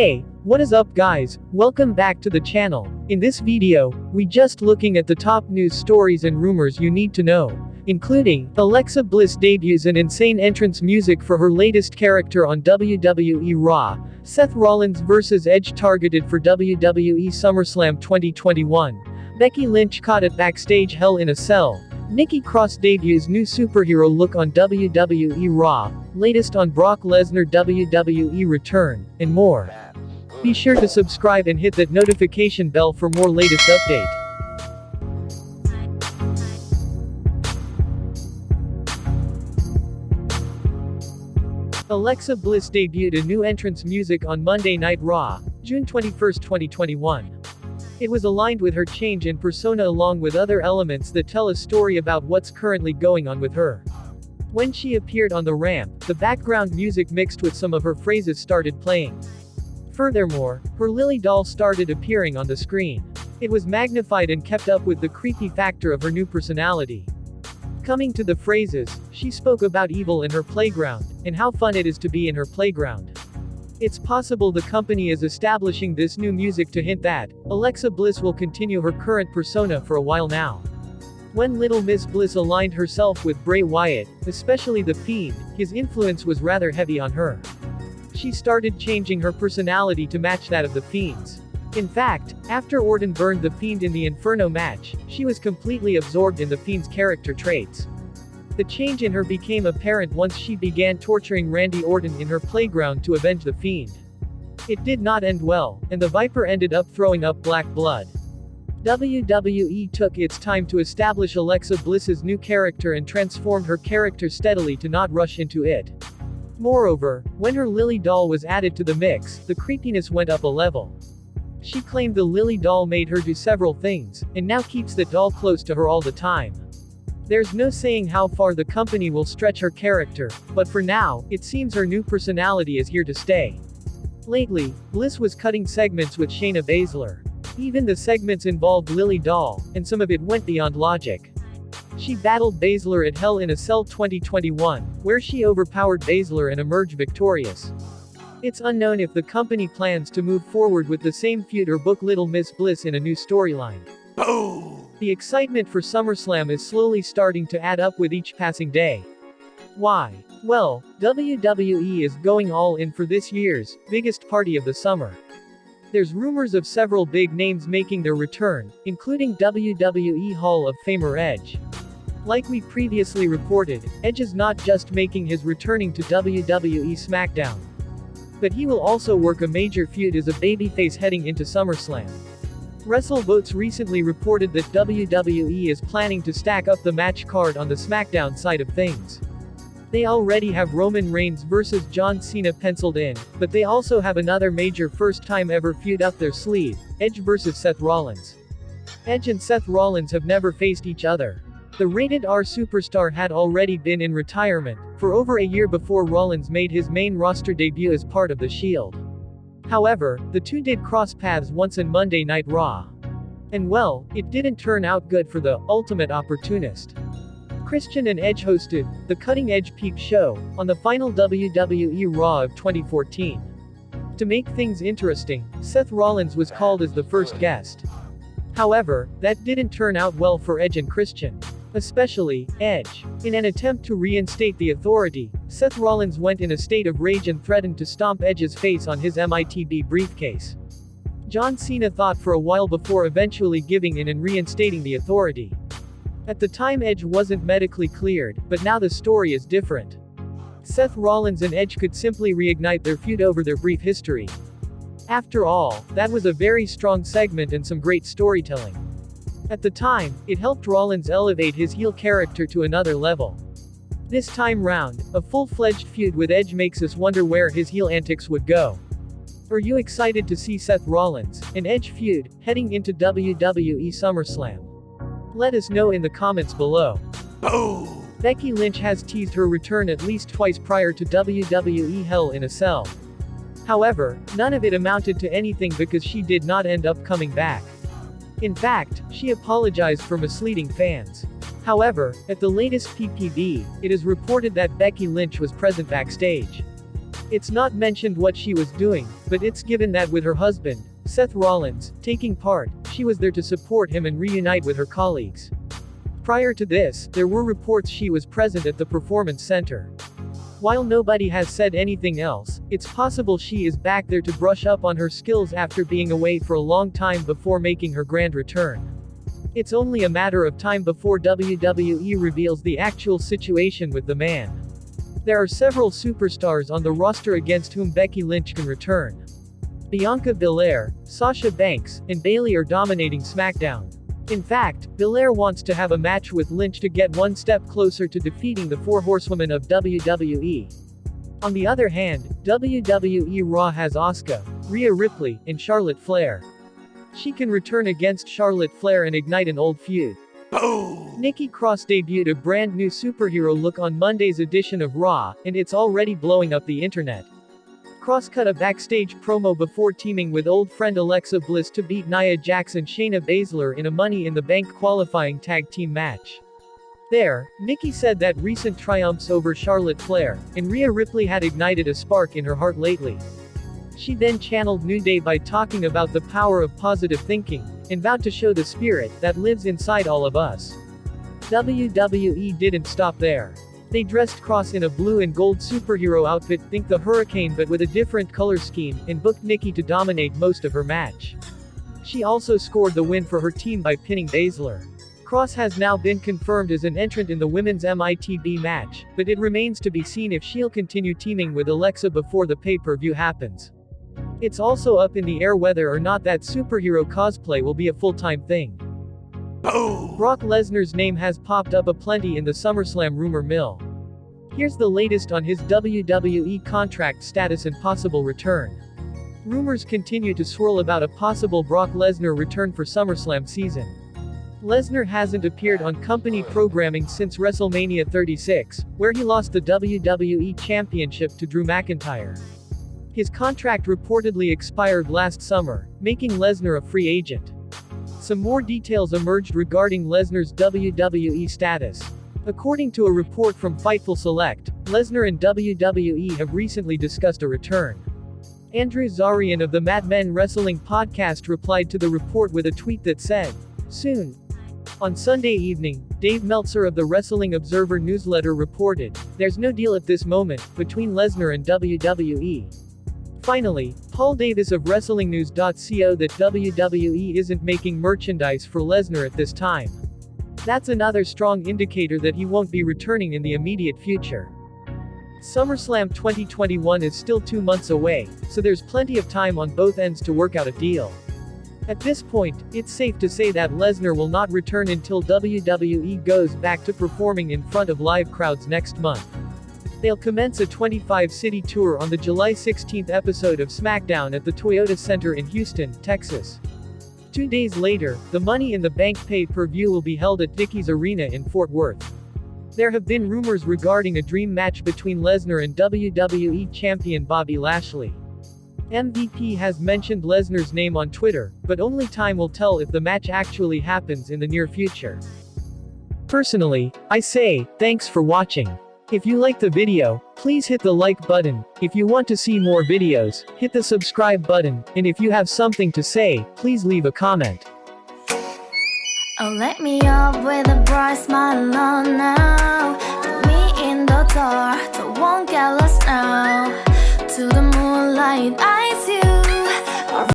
Hey, what is up guys, welcome back to the channel. In this video, we just looking at the top news stories and rumors you need to know, including, Alexa Bliss debuts an insane entrance music for her latest character on WWE Raw, Seth Rollins vs Edge targeted for WWE Summerslam 2021, Becky Lynch caught at Backstage Hell in a Cell, Nikki Cross debuts new superhero look on WWE Raw, latest on Brock Lesnar WWE return, and more. Be sure to subscribe and hit that notification bell for more latest update. Alexa Bliss debuted a new entrance music on Monday Night Raw, June 21, 2021. It was aligned with her change in persona along with other elements that tell a story about what's currently going on with her. When she appeared on the ramp, the background music mixed with some of her phrases started playing. Furthermore, her Lily doll started appearing on the screen. It was magnified and kept up with the creepy factor of her new personality. Coming to the phrases, she spoke about evil in her playground, and how fun it is to be in her playground. It's possible the company is establishing this new music to hint that Alexa Bliss will continue her current persona for a while now. When Little Miss Bliss aligned herself with Bray Wyatt, especially The Fiend, his influence was rather heavy on her. She started changing her personality to match that of The Fiend's. In fact, after Orton burned The Fiend in the Inferno match, she was completely absorbed in The Fiend's character traits. The change in her became apparent once she began torturing Randy Orton in her playground to avenge The Fiend. It did not end well, and the Viper ended up throwing up black blood. WWE took its time to establish Alexa Bliss's new character and transformed her character steadily to not rush into it. Moreover, when her Lily doll was added to the mix, the creepiness went up a level. She claimed the Lily doll made her do several things, and now keeps the doll close to her all the time. There's no saying how far the company will stretch her character, but for now, it seems her new personality is here to stay. Lately, Bliss was cutting segments with Shayna Baszler. Even the segments involved Lily doll, and some of it went beyond logic. She battled Baszler at Hell in a Cell 2021, where she overpowered Baszler and emerged victorious. It's unknown if the company plans to move forward with the same feud or book Little Miss Bliss in a new storyline. Boom! The excitement for SummerSlam is slowly starting to add up with each passing day. Why? Well, WWE is going all in for this year's biggest party of the summer. There's rumors of several big names making their return, including WWE Hall of Famer Edge. Like we previously reported, Edge is not just making his returning to WWE SmackDown, but he will also work a major feud as a babyface heading into SummerSlam. WrestleVotes recently reported that WWE is planning to stack up the match card on the SmackDown side of things. They already have Roman Reigns vs John Cena penciled in, but they also have another major first-time ever feud up their sleeve, Edge vs Seth Rollins. Edge and Seth Rollins have never faced each other. The rated R superstar had already been in retirement for over a year before Rollins made his main roster debut as part of The Shield. However, the two did cross paths once in Monday Night Raw. And well, it didn't turn out good for the ultimate opportunist. Christian and Edge hosted the Cutting Edge Peep Show on the final WWE Raw of 2014. To make things interesting, Seth Rollins was called as the first guest. However, that didn't turn out well for Edge and Christian. Especially, Edge. In an attempt to reinstate the authority, Seth Rollins went in a state of rage and threatened to stomp Edge's face on his MITB briefcase. John Cena thought for a while before eventually giving in and reinstating the authority. At the time Edge wasn't medically cleared, but now the story is different. Seth Rollins and Edge could simply reignite their feud over their brief history. After all, that was a very strong segment and some great storytelling. At the time, it helped Rollins elevate his heel character to another level. This time round, a full-fledged feud with Edge makes us wonder where his heel antics would go. Are you excited to see Seth Rollins and Edge feud heading into WWE SummerSlam? Let us know in the comments below. Boom! Becky Lynch has teased her return at least twice prior to WWE Hell in a Cell. However, none of it amounted to anything because she did not end up coming back. In fact, she apologized for misleading fans. However, at the latest PPV, it is reported that Becky Lynch was present backstage. It's not mentioned what she was doing, but it's given that with her husband, Seth Rollins, taking part, she was there to support him and reunite with her colleagues. Prior to this, there were reports she was present at the Performance Center. While nobody has said anything else, it's possible she is back there to brush up on her skills after being away for a long time before making her grand return. It's only a matter of time before WWE reveals the actual situation with the man. There are several superstars on the roster against whom Becky Lynch can return. Bianca Belair, Sasha Banks, and Bayley are dominating SmackDown. In fact, Belair wants to have a match with Lynch to get one step closer to defeating the four horsewomen of WWE. On the other hand, WWE Raw has Asuka, Rhea Ripley, and Charlotte Flair. She can return against Charlotte Flair and ignite an old feud. Boom! Nikki Cross debuted a brand new superhero look on Monday's edition of Raw, and it's already blowing up the internet. Cross cut a backstage promo before teaming with old friend Alexa Bliss to beat Nia Jax and Shayna Baszler in a Money in the Bank qualifying tag team match. There, Nikki said that recent triumphs over Charlotte Flair and Rhea Ripley had ignited a spark in her heart lately. She then channeled New Day by talking about the power of positive thinking, and vowed to show the spirit that lives inside all of us. WWE didn't stop there. They dressed Cross in a blue and gold superhero outfit, think the Hurricane but with a different color scheme, and booked Nikki to dominate most of her match. She also scored the win for her team by pinning Baszler. Cross has now been confirmed as an entrant in the women's MITB match, but it remains to be seen if she'll continue teaming with Alexa before the pay-per-view happens. It's also up in the air whether or not that superhero cosplay will be a full-time thing. Boom! Brock Lesnar's name has popped up aplenty in the Summerslam rumor mill. Here's the latest on his WWE contract status and possible return. Rumors continue to swirl about a possible Brock Lesnar return for SummerSlam season. Lesnar hasn't appeared on company programming since WrestleMania 36, where he lost the WWE Championship to Drew McIntyre. His contract reportedly expired last summer, making Lesnar a free agent. Some more details emerged regarding Lesnar's WWE status. According to a report from Fightful Select, Lesnar and WWE have recently discussed a return. Andrew Zarian of the Mad Men Wrestling podcast replied to the report with a tweet that said, "Soon." On Sunday evening, Dave Meltzer of the Wrestling Observer newsletter reported, "There's no deal at this moment between Lesnar and WWE." Finally, Paul Davis of WrestlingNews.co that WWE isn't making merchandise for Lesnar at this time. That's another strong indicator that he won't be returning in the immediate future. SummerSlam 2021 is still 2 months away, so there's plenty of time on both ends to work out a deal. At this point, it's safe to say that Lesnar will not return until WWE goes back to performing in front of live crowds next month. They'll commence a 25-city tour on the July 16 episode of SmackDown at the Toyota Center in Houston, Texas. 2 days later, the Money in the Bank pay-per-view will be held at Dickies Arena in Fort Worth. There have been rumors regarding a dream match between Lesnar and WWE champion Bobby Lashley. MVP has mentioned Lesnar's name on Twitter, but only time will tell if the match actually happens in the near future. Personally, I say, thanks for watching. If you like the video, please hit the like button. If you want to see more videos, hit the subscribe button, and if you have something to say, please leave a comment. Oh, let me up with a bright smile on now. Put me in the dark, so won't get lost now. To the moonlight,